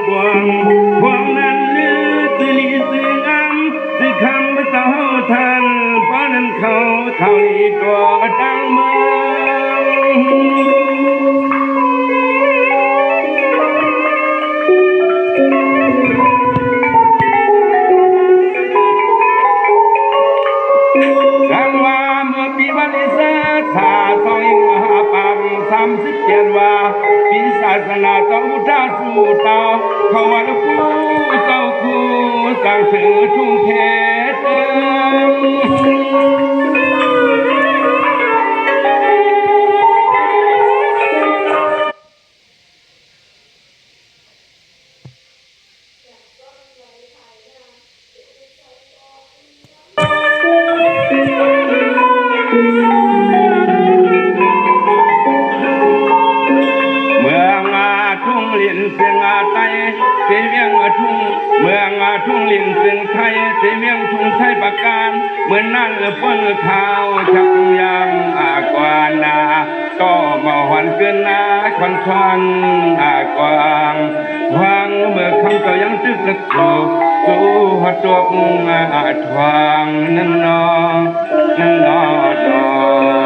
พวงพวงนั้นลือคือลีคืองามคือคำว่าเจ้าท่านเพราะนั้นเขาลีตัวดังเมืองสังว่าเมื่อปีวันอิสระชาทองอิงหาปัง37ว่าปีศาสนาเจ้าอุทาสู่ตาเขาว่าลูกเจ้าคู่สร้างสื่อทุ่งเทเติเมืองทุ่งลินเสียงไทยเสียงทุ่งเมืองทุ่งลินเสียงไทยเสียงทุ่งไทยประการเหมือนนั่นพ้นข่าวชักยังกว่านาก็มาหวันเกินนาควันควันกวางวางเมื่อคำก็ยังตึกลึกสู่หัวจบทวางนั่นนอนั่นนอดอ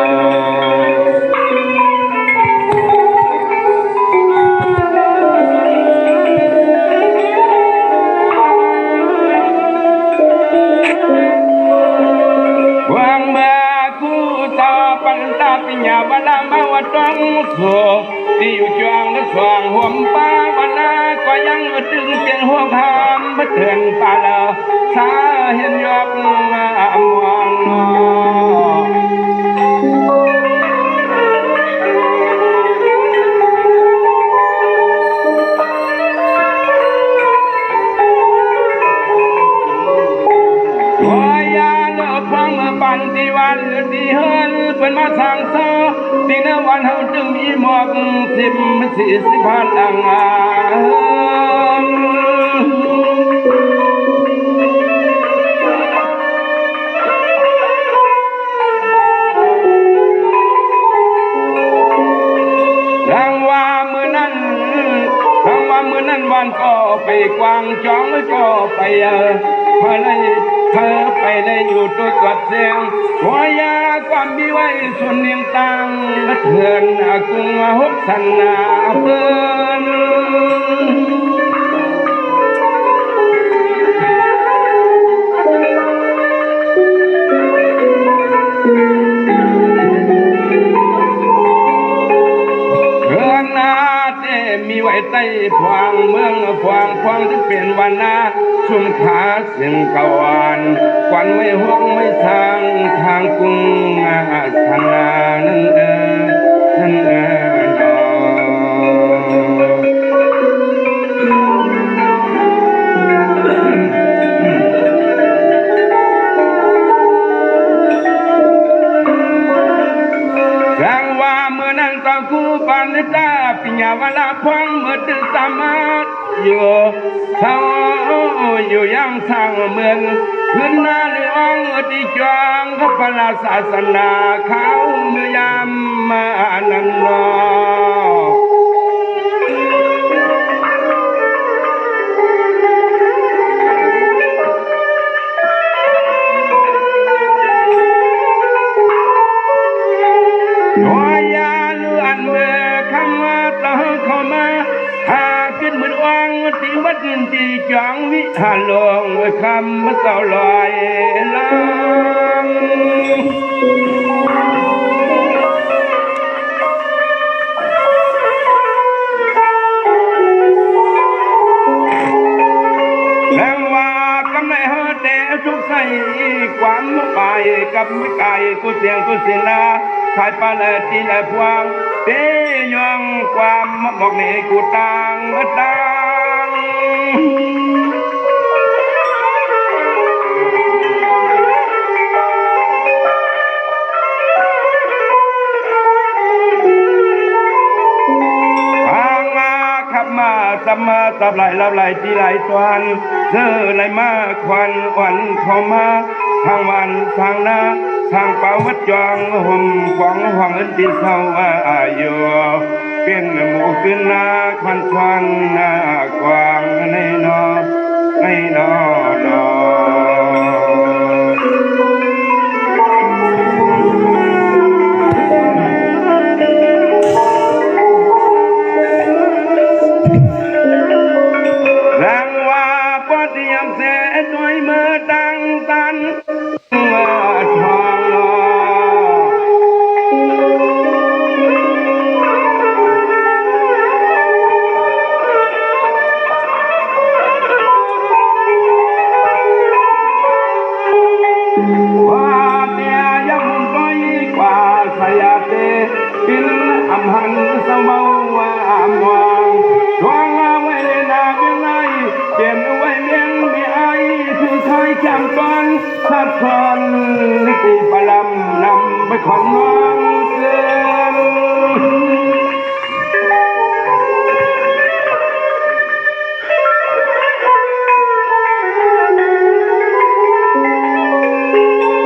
ปิญญาบาลามาวัดตองโสที่อยู่จวงและสว่างห่วมป้าวันนาก็ยังตึงเพียงหัวคำมาเตือนป่าละสาเห็นยกมองปันที่วันที่เฮินเป็นมาทางโซที่ในวันเฮาจึงมีหมอก40อังรางว่ามือนั้นวันก็ไปกวางจ้องก็ไปพอเลยเธอไปได้อยู่ตัวกัดเสียงหัวยาความมีไว้ส่วนเนียงตังเถื่อนกุ้งหกสันนาเพิ่นมีไว้ใต้พวงเมืองพวงที่เป็นวันนาชุมขาเสียงกวานควันไม่ห้องไม่ทางกรุงสันนานั่นนั่นกูปันตาปิญญาวลาพงเมื่อตื่นสามารถอยู่เท่าอยู่ยังสร้างเมืองขึ้นนาเรื่องที่จวงพระพลาศาสนาเขาเมื่อยามมานันนอที่วัดที่จังวิหารหลวงคำมาเต่าลอยลำแล้วว่ากำไรเฮาแต่ทุกใส่ความไปกับไม่ไกลกูเสียงกูสินาขายปลาละทีละพวงเตยองความบอกนี่กูตังสัมมาสับไหลลับไหลที่ไหลตวนเจอไหลมาควันวันเข้ามาทางวันทางนาทางป่าวัดจองห่มของห้องที่เศร้าอยู่ เป็นหมูขึ้นนาควันควันหน้ากว้างในนอในนอนอแรงว่าปอดเยี่ยมเสด้วยมือดังตันมาทองนออำหันสมาวามวางดวงเอาไว้นาเบียงในเก็บเอาไว้เมียงมีไอถือคอยแคมตอนสัดทอนตีปลำนำไปขอนน้องเกิน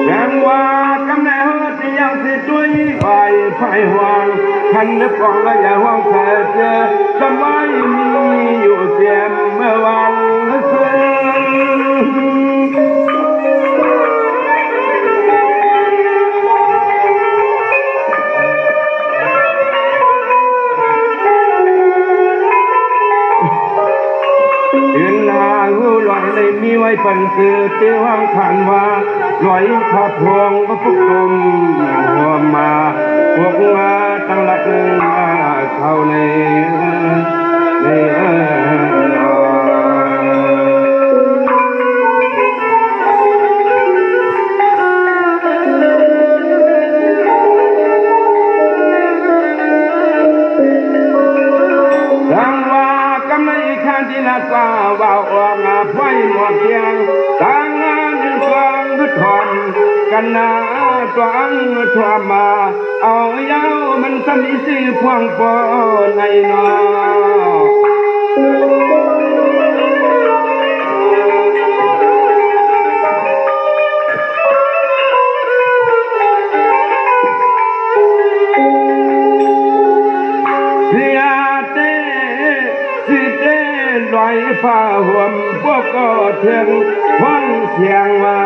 แม้ว่ากำเนิดที่ยังสิจุยไว้ไฟหวังทันนึกก่อนก็อย่าห่วงเธอเจอสมัยมีอยู่เต็มเมื่อวันเสายืนหน้าหูลอยเลยมีไว้ปันเสือเตี้ยวังขันว่าลอยขับพวงก็ฟุกตมหัวมาพวกมาตั้งหลักเข้าในดังว่ากำในขันที่นาซาว่าออกงาไฟหมดเพียงต่างงานหนึ่งกองก็ทอนกันนาตัวอังทั่วมาเอาเย้ามันสมีสิพวงปอในนอลอยฟ้าห่วมพวกก็เทียงห้องเสียงว่า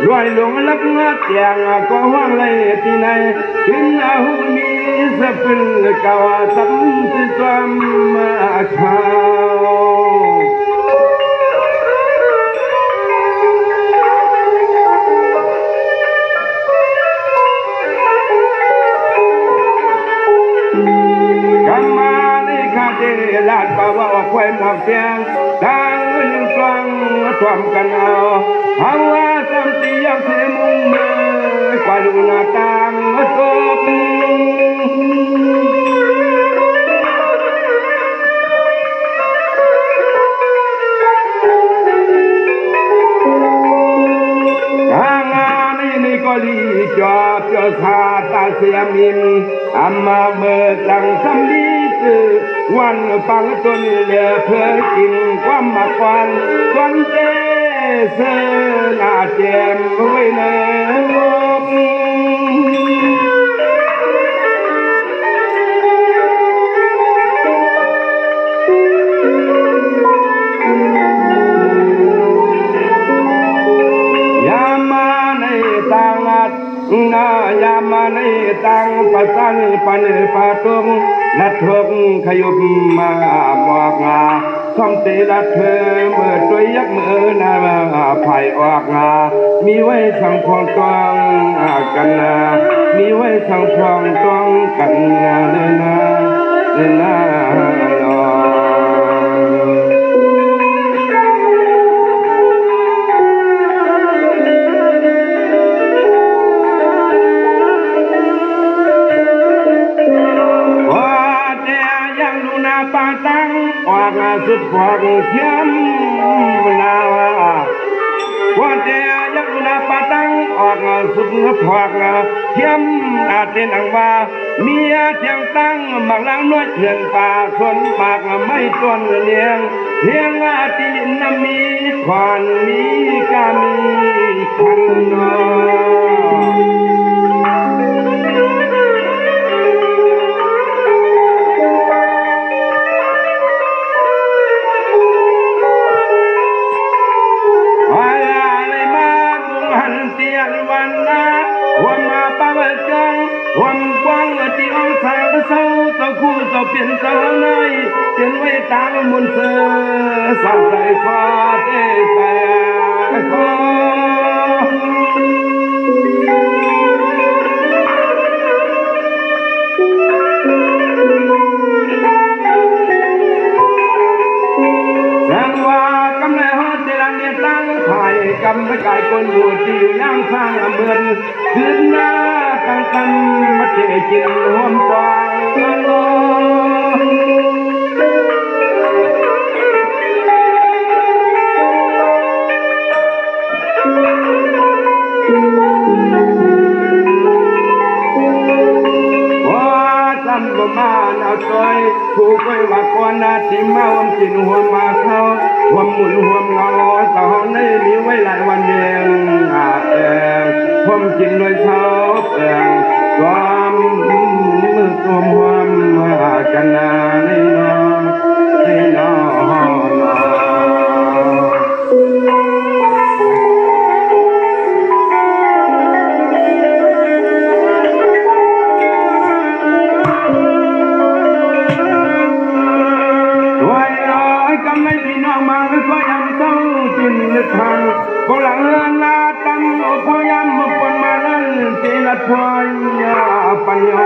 ลอยลงลักงาเตียงก็ห้องเลยที่ไหนถึงเอามีสะพึงกาวสัมสิสวมมาข่าวลาดป่าวว่าควายหมอกเสียงดังเงินกลางท่วมกันเอาหาว่าสัมติยังเสมุงเมื่อกว่าลูนาตางตบก็ลีจอบเจ้าชาตาเสียมินอามาเมื่อสังสำลีจือวันฟังจนเหลือเพื่อกินความมาควันจนเจเสนาเจมไว้ในลมนายามาในตังปัสสันปันปะตุงลัดทงขยุบมาหมอกงาทอมตีลัดเธอเมื่อตัวยักมือนาไผ่ออกงามีไว้สังพองตองกันนามีไว้สังพองตองกันนาเลยนะเลยนะปาตังออกสุดพวกเทียมนาวว่าเดียยักนาปาตังออกสุดพวกเทียมอาเตนังว่าเมียเทียงตั้งมักล้างนวดเถื่อนป่าชนปากไม่ต้นเลี้ยงเลี้ยงอาติลินมีขวานมีกามีขันนอ ในเขียนไว้ตามมุนเสือสั่งใจฟ้าเตแต่ขอสังว่ากำเนิดเจริญเดียตั้งไทยกำไม่กายคนบูที่อยู่ย่างสร้างเมืองคืนหน้าตั้งกันมาเจจินรวมฟางโลประมาณเอาซอยผู้ก้อยว่าก่อนนาทีมาวันจินหัวมาเข้าหัวหมุนหัวเงาสองในมีไว้หลายวันเองผมกินด้วยเท้าเปลืองความมือตัวความมากันนาในนอในนอทางพลังนาตังพยามปนมาลันเจริญพยาปัญญา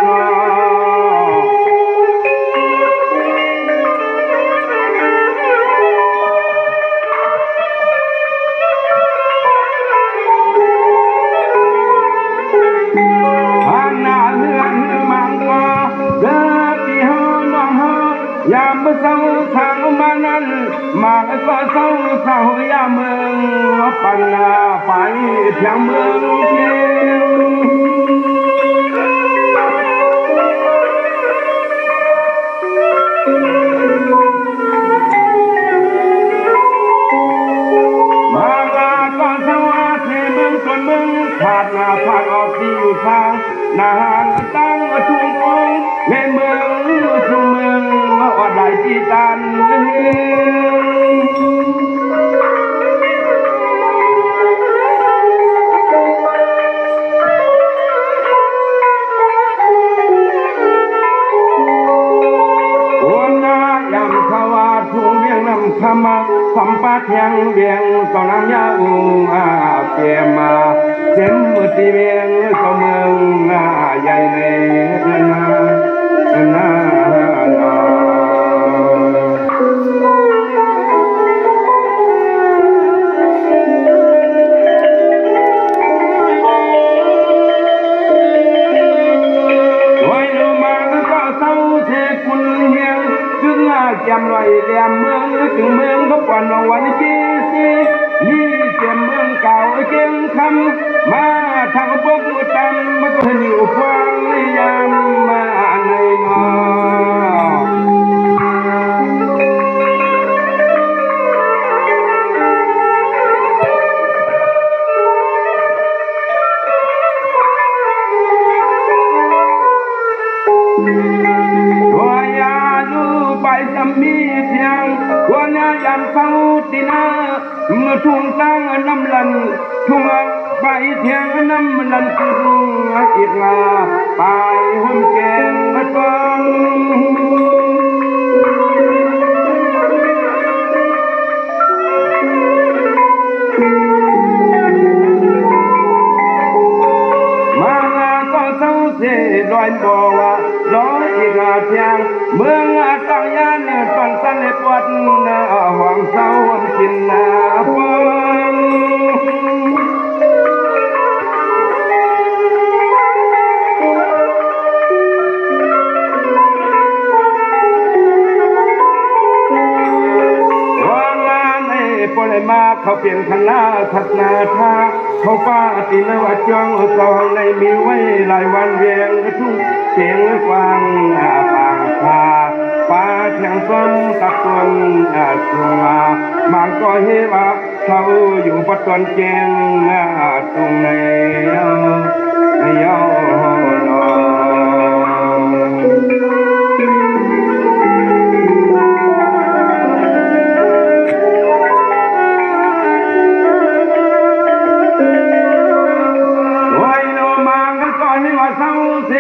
ยามเศร้าทางมานั้นมาก็เศร้าเศร้ายามเมืองปัญญาไปเพียงเมืองเพียมาก็เศร้าเทเมืองส่วนเมืองผ่านผ่านออกที่อยู่ทางนาหางตั้งทุ่งกงแม่เมืองทุ่งเมืองอดไหลที่ตันธรรมะสัมปะเทียงเบียงต่อน้ำยาอุเปียมาเต็มมือตีเบียงต่อเมืองใหญ่ในนาจำลอยเรียมเมืองถึงเมืองก็ปอนวันจีซีนี่เจ็มเมืองเก่าเก่งคำมาทางพวกอุตามมาก็อยู่ฟังยามมาในงอมีเสียงวันนี้ยามเฝ้าตีนาเมื่อทุ่งตั้งน้ำลันทุ่งไปเทียงน้ำลันคืออีกลาไปหุ่นแกงมาฟังมาก็เศร้าเสียลอยบ่ว่าร้อยอีกเทียงเมืองตั้งยานต้นสันปวดห่วงเศร้ากินปนปลมาเขาเปลี่ยนคณะทัศนาทาเขาป้าตินวัดจองสองในมีไว้หลายวันเวียงทุ่งเสียงกวางปางพาป้าเทียงส้นตักตนสุงมังก็เฮวะเขาอยู่ปัตตนเจงตรงในเยาวนอ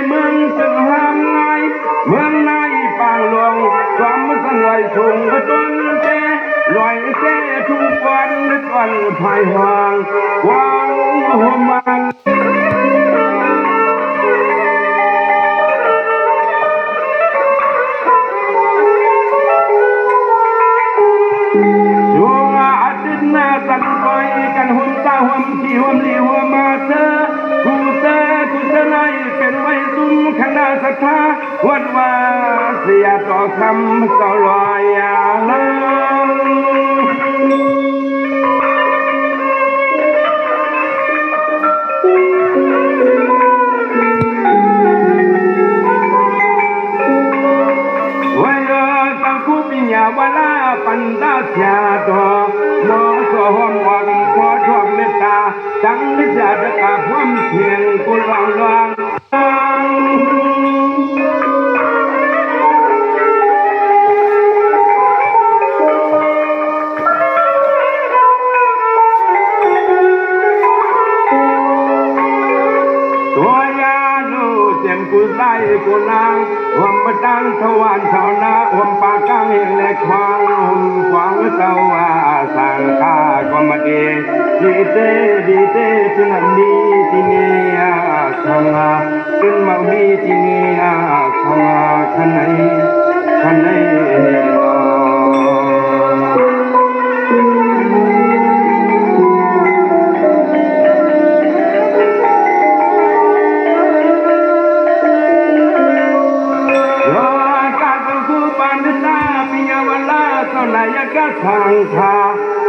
เมืองจึงห้ามไงเมืองในปางหลวงก็ สูงต้นเจลอยเจทุกวันก่อนภายห่างวางหัวมันช่วงอาทิตย์หน้าสั่นไปกันหุ่นตาหุ่นที่หุ่นลีหัวมาเธอกูเธอในเป็นไว้ซุ้มคณะศรัทธาวัดว่าเสียต่อคำต่อลอยอย่างวลาปันตาเสียตัวมอสหอมหวังขอชอบเมตตาจังนิจาตกาความเพียงกุลองลองตัวยาลูเสียงกุไลกุนางหวมประดังทวารชาวนาหวมปากกังเล็กควางหวมควางเจ้าว่าสังฆาก็มาดีดีเตที่นั่นมีที่นี่ขังขึ้นมามีที่นี่ขังขันไหนทางทา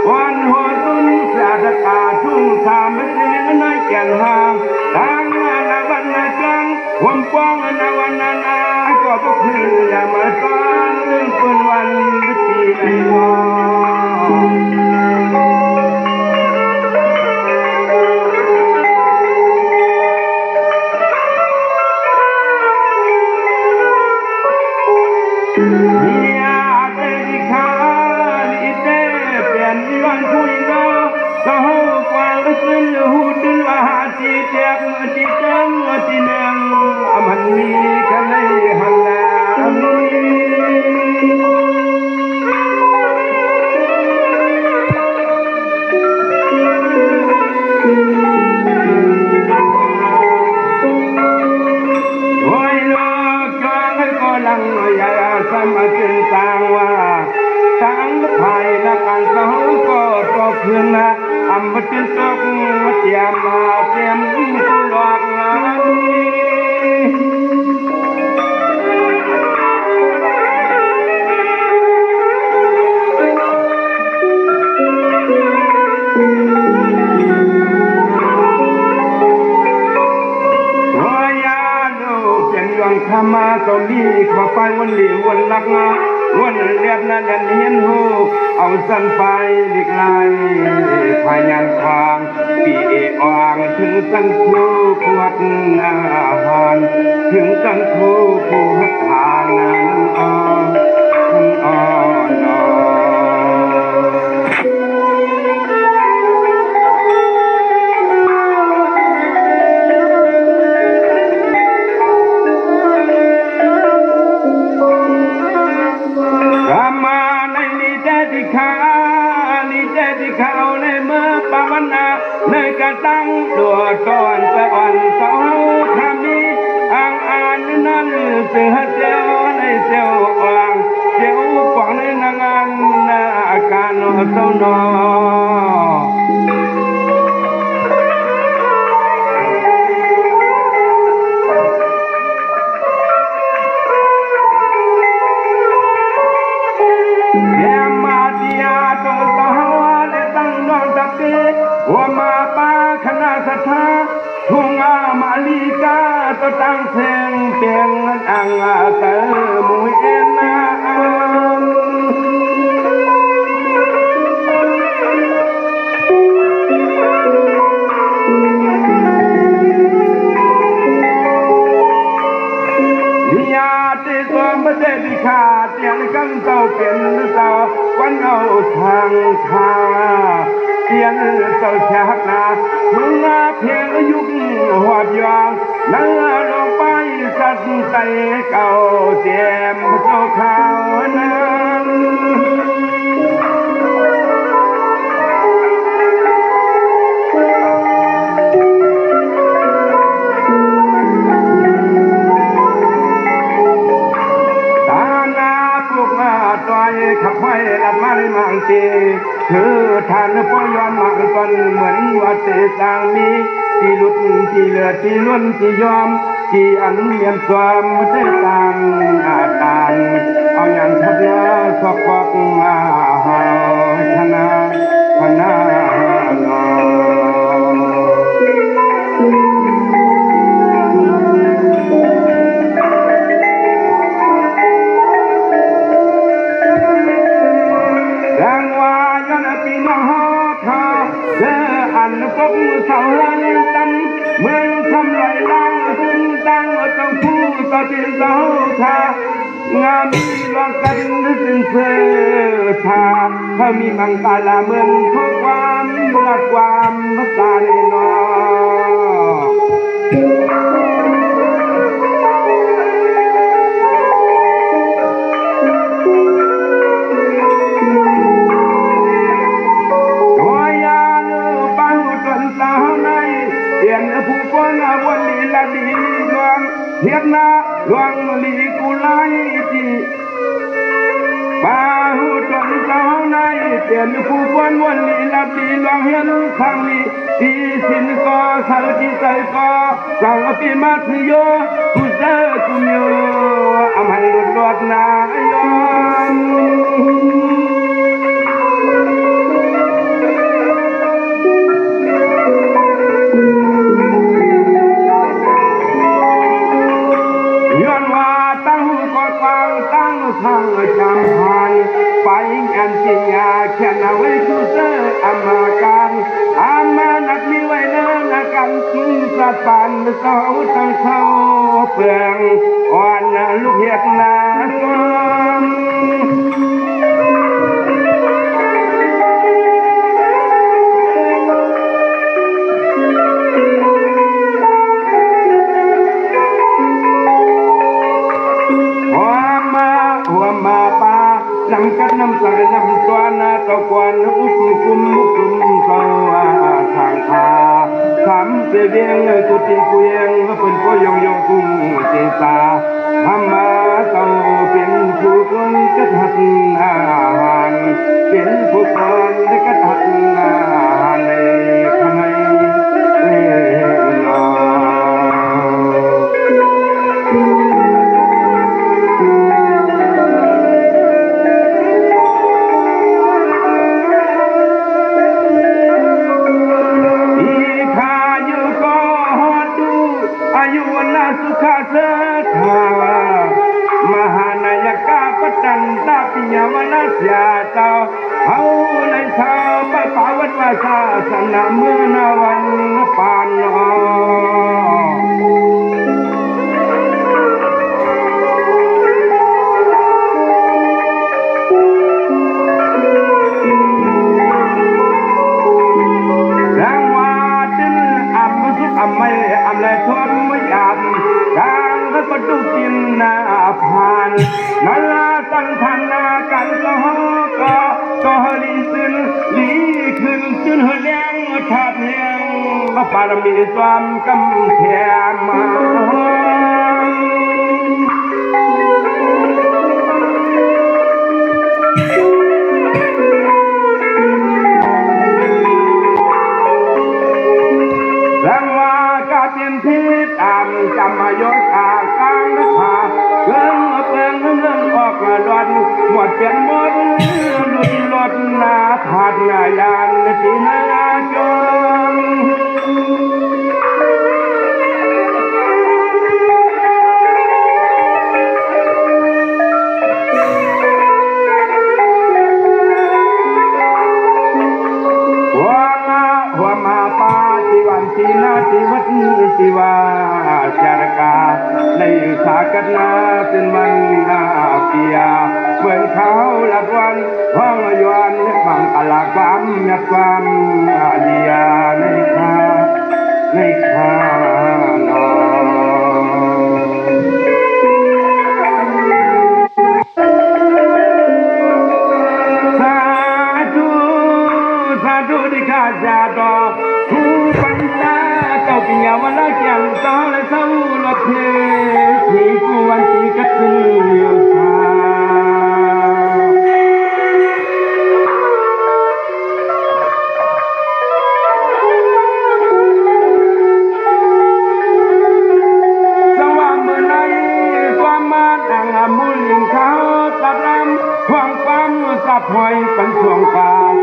วันหัวตุ้นเสียตะกาทุ่งสามไม่ได้ในแก่นหางทางนาวันนาจังวันป้องนาวันนาก็พวกคืออย่ามาสอนเป็นวันที่ไหมันมีกันเลยฮัลลาโอ้ยโลกก็ลังยาสมาถึงต่างว่าต่างภายละกันเขาก็ตกขึ้นนะอำมาจึงตกมาเตรียมผู้หลอกงานธรรมะต้องมีข้าไปวันหลีวันลักนะวันเรียบนั้นเรียนหูเอาสั้นไปหลีกไล่พายันควางปีอ่างถึงสั้นคู่ขวดอาหารถึงสั้นคู่ผู้ทานนั้นอ่อนเขาในเมื่อปาวนาในกระตั้งดัวตอนสะอ่อนเสาทำมีอ่านนั้นเสือเจ้าในเจ้าอ่างเจ้าปองในนางานอาการเศร้านอว่ามาป้าคณะสัทธาทุ่งมาลีกาตะตั้งเสียงเปียงอังเตอมุยเอ็นนิยาติสวมประเดบิขาเตียงกันเจ้าเป็นเจ้าวันเอาทางเตียนเจ้าชาตินามึงเพียงยุคหัวยองนั่งลงไปสัตย์ใจเก่าเจียมเจ้าขาวนั้น ดอยขับไฟลัดมาในมังตีคือทานพย้อนมังตนเหมือนว่าเตสางมีที่หลุดที่เหลือที่ล้วนที่ยอมที่อันเมียนความได้ตามอาการเอาอย่างทัดนาสอกกอกมาชนะชนะนออันพบเสาลันตันเมืองทำลายล้างซึ่งตั้งต้องผู้ต่อที่เสาชางามมีลองกันซึ่งเสือชาถ้ามีมังกาลาเมืองทุกความรักความภาษาในนอผู้คนวันลีละดีดวงเทียนนาดวงลีกุไลจีบาหูจนเจ้าในเปลี่ยนผู้คนวันลีละดีดวงเห็นครั้งนี้ที่สินก็สารที่ใจก็สังปีมาทิโยผู้เจอกุมโยอภัยรดรดนายนทางจำพันไปอันจิยาแค่นาไว้ทุเสอามาการอามานักมีไว้เนินกันสะปันเสาตั้งเสาเปลืองอ่อนลูกเห็ดนาสมนำกันนำสายนำตัวนาตะกวนอุสุกุมมุกุมสวาทางคาสามเสียเบียงกุฏิกุยงเป็นผู้ยองยองกุมเจตาธรรมาเตาเป็นผู้คนกระทัดอาหารเป็นผู้คนกระทัดอาหารในขณะสุขาเสถามหานายกาปจันตาปิยาวนาเสียเจ้าเอาในชาวปะปาวัดวาสาสนาเมื่อนาวันปานนอไม่อำเลยทนไม่ยามกางก็ประตูกินนาผ่านนาลาสันทันนากันก็ลีซึนลีขึ้นจนเลี้ยงชาติเลี้ยงมาปารมีความกำแพงมาจำมาโยกกลางขาเงินเปลืองเงินออกหลอดหมดเป็นหมดลุยหลดนาผาดนายานตีนาจงหัวมาปาติวันตีนาติวัดติวาจารกาในสากัดนาเป็นวันนาเปียเหมือนเขาละวันห้องยวนฟังตลาดความยัดความเลียในคานอสาธุดิกาจาดอผู้ปัญญาเจ้าปิญญาวละเกียงต่อและเศร้าละเพที่กวนที่กระตือรือร้น สับหอยปันช่วงปาก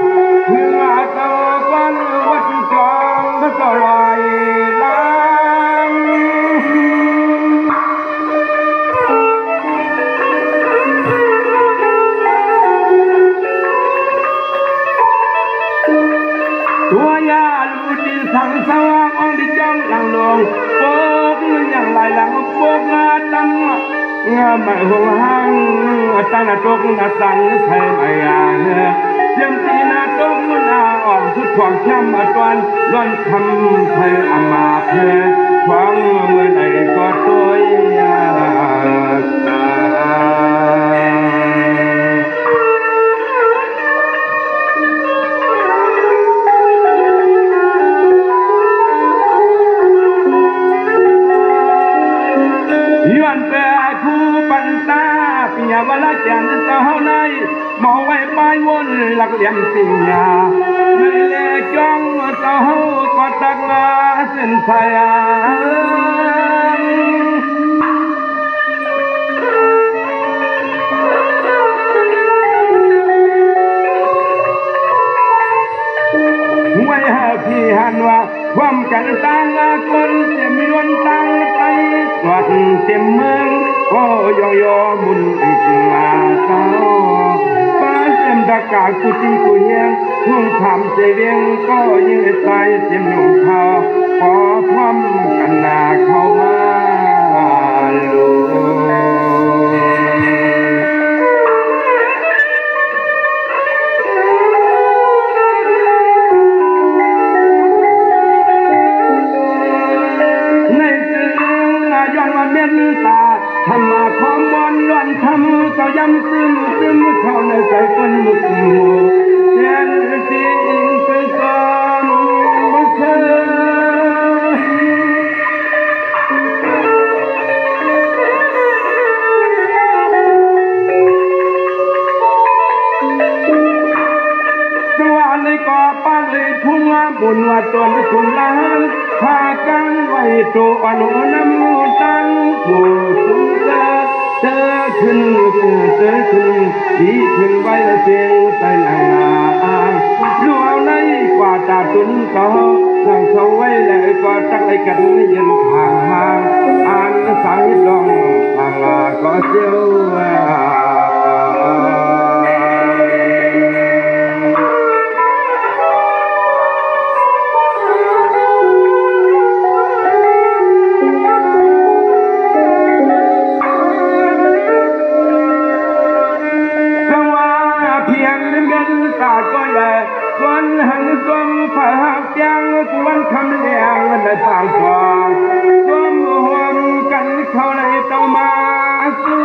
เพื่อเจ้าก้อนวัดจองก็จะลอยล้างตัวยาลูดีสังสว่างองดิจ้องหลังลงโป๊กอย่างไรหลังโป๊กงาดังงาไม่หงหังตาหน้าตกหน้าสันใช่ไหมอ่ะเสียงตีหน้าตกมันอ่อนสุดความช้ำตอนล้อนคำเธออามาเพอฟังเมื่อใดก็ตัวยาตาย้อนไปคู่ปันตาปิญาวัลจันทร์เจ้าในมองไว้ปลายวนหลักเหลี่ยมสิญญาในเล่จ้องเจ้าก็ตักลาเส้นสายไว้ให้พี่หันว่าความกันต่างคนจะมีวันต่างไปวัดเต็มเมืองก็ยอบุญอีกลาเต้าป้าเต็มตะกากุฏิกุเฮียงทุ่งทำเสวียงก็ยืดใจเต็มหนุ่มเขาขอพร้อมกันนาเข้ามาลูทำมาขอมบอนล้วนทำก็ย้ำซึมเข้าในใจคนมุกหมู่เสียนจริงคือก่อนบ่เคยตัวในก่อป้าเลยทุ่งบุญว่าตนสุนล้านพากันไว้ตัวอนุน้ำมูตังผู้สุนเจอขึ้นดีขึ้นไว้เสียงใจหนังนาดูเอาในกว่าตาตุนก็นั่งเขาไว้แล้วก็ตักไอ้กันยันทางอ่านสายดองทางก็เจียววันหันสมผายังกวนคำเลี้ยงในต่างฟองสมหวมกันเขาในเต้ามาสู้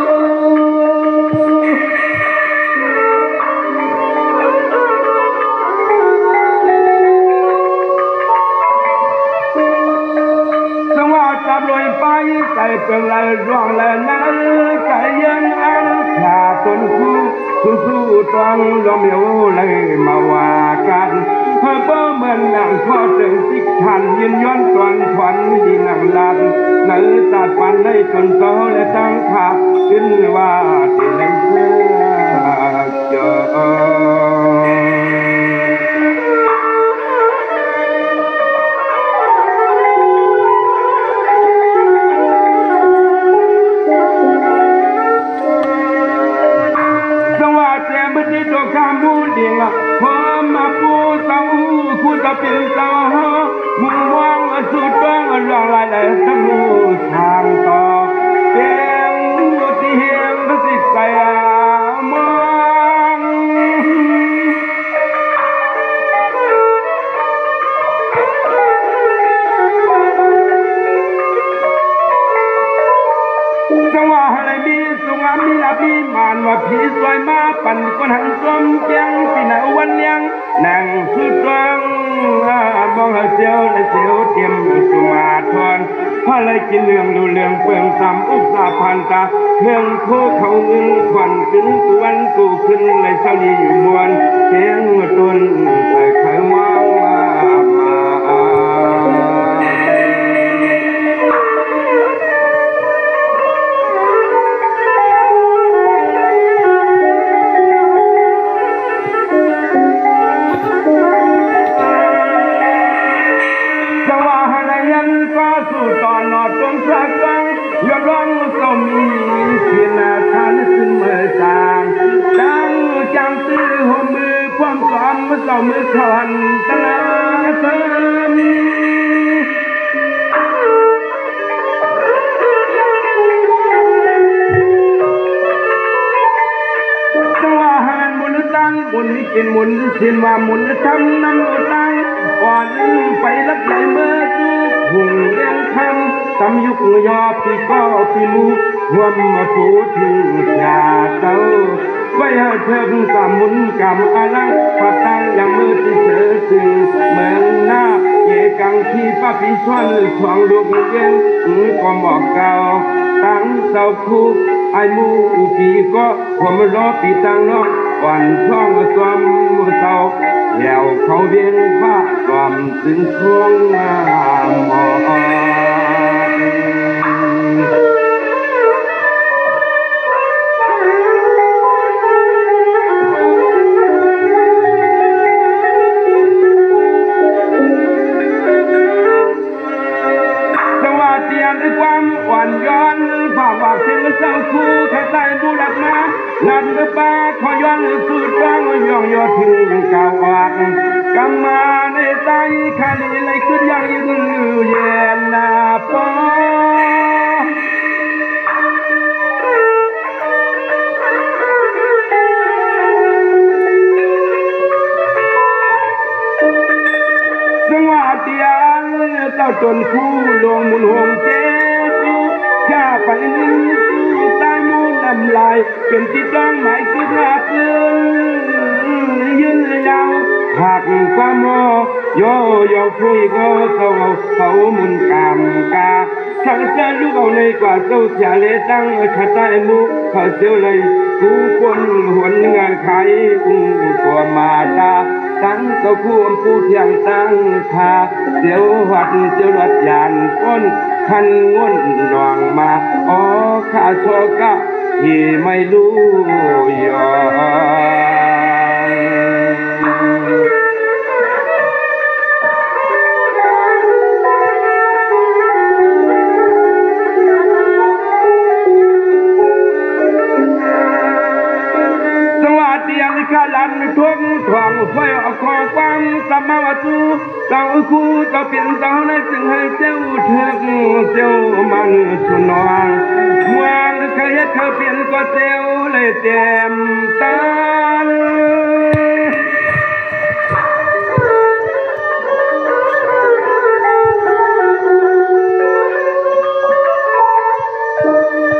สวัสดิ์จับลอยไปใส่เป็นลายร่วงและนั้นใจยังอันขาดต้นคู่สู้ๆต้องยอมเยวเลยมาว่ากันเพื่อเหมือนหนังทอดถึงสิกทันยืนย้อนตอนขวัญดีหนังลันในศาสตร์ปันให้จนโตและตั้งขาขึ้นว่าที่หนึ่งเพื่อเจอตัวข้ามบูเดียงพอมาปูเสาคู่จะเป็นเสามุมมองสุดต้องรองลายเลยทั้งมูทางต่อเตียงที่เฮียงพระสิทธิ์ใส่มองจังหวะอะไรมีสุงามีลาบีมานว่าผีสวยมาปั่นคนหันสมเพียงปีไหนวันยังนั่งสุดตรงมองเสียวและเสียวเตรียมสุมาทอนพอเลยกินเรื่องดูเรื่องเปลืองซ้ำอุกสาพันตาเรื่องคู่เขาเงินขวัญขึ้นกวนกูขึ้นเลยเศร้าดีอยู่มวนเสียงต้นใส่ไข่มองมา ส ยอดร้องเศร้ามีเสียนาทานขึ้นเมื่อจางดังจางตื้อหัวมือความกล่อมเศร้ามือถอนตลาเติมมุนกินมุนสินว่ามุนทำน้ำตังก่อนไปลักไหลเมื่อจูหุ่งเลี้ยงคำทำยุกยอปีก็ปีมูหัวมาสูถึงชาเต้าไว้ให้เธอสามมุนกำอลังพัดตั้งอย่างมือที่เสือซึ่งเมืองหน้าเยกังที่ป้าปีช้อนทองลูกเย็นก็หมอกเก่าตั้งเสาคู่ไอมูปีก็ผมรอปีตั้งน้องวันช่องสวมเศร้าแล้วเขาเวียงผ้าสวมถึงช่วงงามมด้วยความหวานย้อนภาพว่าเป็นเจ้าคู่ใครใต้ดูหลักมานันกป้าขอย้อนสุดร้องย่องยอดถึงเก่าอากกำมาในใจขาลีเลยขึ้นยังยืนเย็นนาปอจังหวะเตียนเจ้าจนคู่ลงมุนหงเจจูข้าไปนิ่งสู้ตายมูนำลายเป็นที่ต้องหมายคือราบยืนยาวหากความโมโยคุยก็เขามุนกามกาทั้งจะลูกเอาในกว่าเจ้าเสียเลยตั้งขาใต้มูเขาเสียวเลยกูคนหวนงานขายตัวมาตาตั้งเจ้าคู่ผู้เที่ยงตั้งคาเสียวหัดเสียวรถยานก้นคันง่วนหน่องมาอ๋อข้าโชกะที่ไม่รู้ยอข้าลันทุกทวงไฟออกคอฟังสมาวจูเจ้าคู่เจ้าเป็นเจ้าในจึงให้เจ้าเถิดเจ้ามันสุนองเมื่อเคยเธอเปลี่ยนก็เจ้าเลยเต็มตา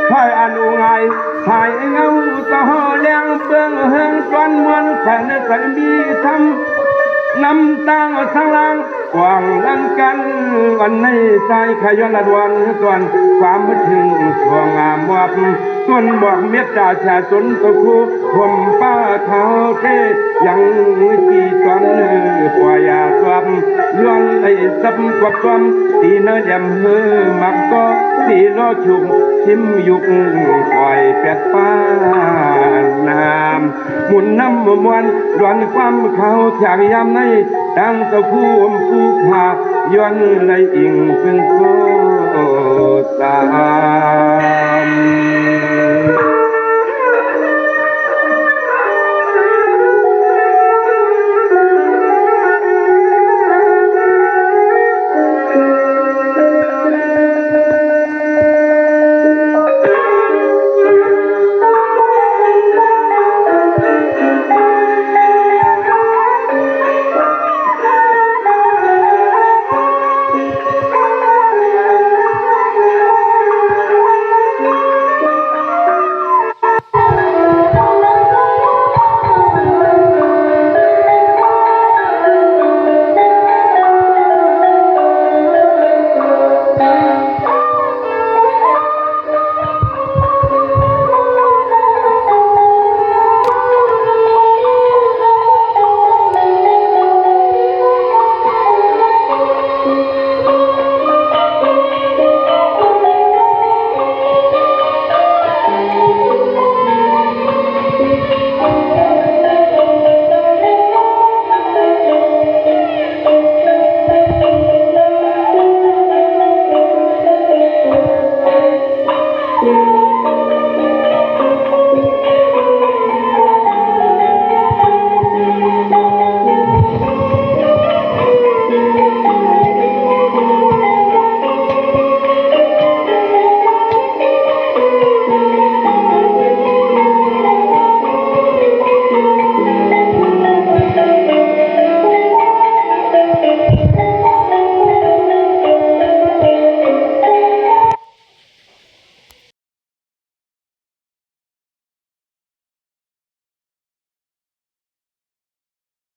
ให้อนุไงให้เงาต่อเลี้ยงเบื้องเฮืองจวนมวนแผ่นใส่มีทำน้ำตาสังลังกว่างลังกันวันในใจขย้อนละดวนส่วนความถึงส่วงงามวับส่วนบอกเมตตาชาสนตะคูผมป้าเท้าเทยังจีจวนปล่อยยาสวมย้อนไอ้ซับกวักความตีเนื้อแดมเฮือมักก็ตีล้อชุมชิมยุกปล่อยเป็ดป้านามหมุนน้ำมวนดวนความเขาจากยามในตั้งตะคู่ผู้พาย้อนเลยอิงเป็นโซตาม